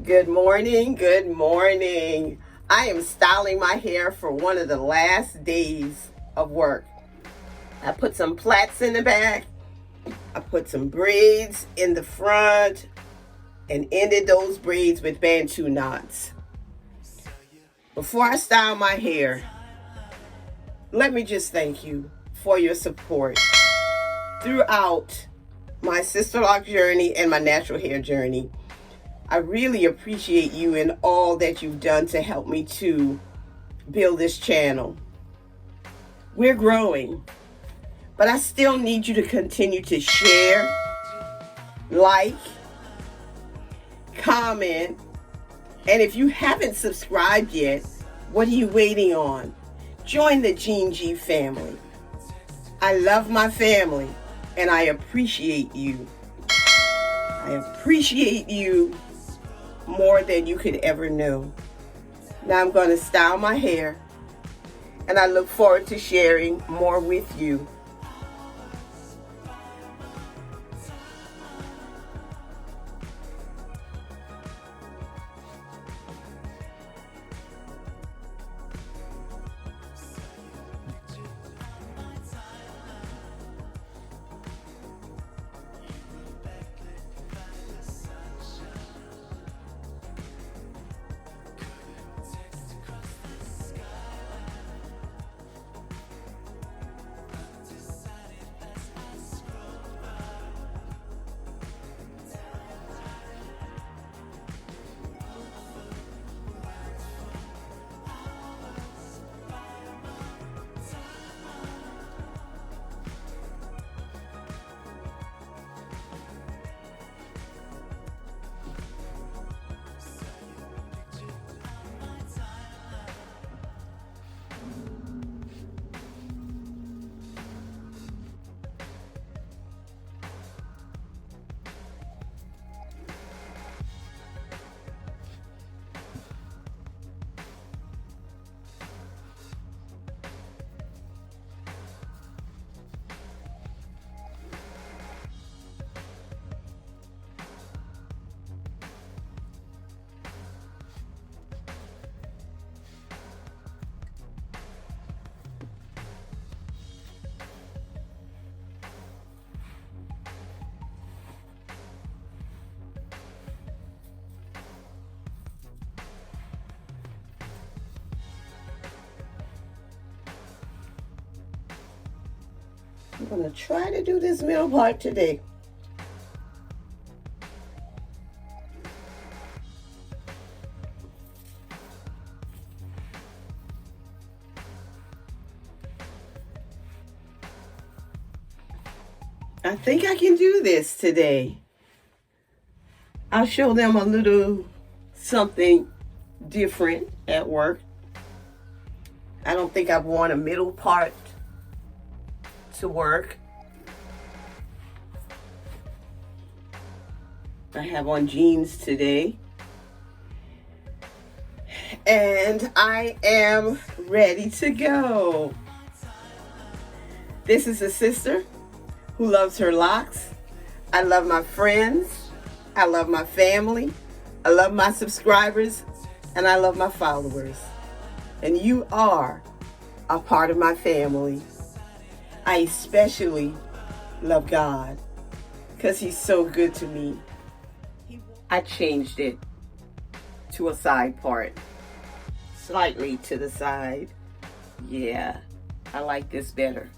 Good morning, good morning. I am styling my hair for one of the last days of work. I put some plaits in the back, I put some braids in the front, and ended those braids with bantu knots. Before I style my hair, let me just thank you for your support throughout my Sisterlock journey and my natural hair journey. I really appreciate you and all that you've done to help me to build this channel. We're growing, but I still need you to continue to share, like, comment, and if you haven't subscribed yet, what are you waiting on? Join the Gene G family. I love my family and I appreciate you. I appreciate you more than you could ever know. Now I'm going to style my hair and I look forward to sharing more with you. I'm going to try to do this middle part today. I think I can do this today. I'll show them a little something different at work. I don't think I've worn a middle part to work. I have on jeans today. And I am ready to go. This is a sister who loves her locks. I love my friends. I love my family. I love my subscribers. And I love my followers. And you are a part of my family. I especially love God because He's so good to me. I changed it to a side part, slightly to the side. Yeah, I like this better.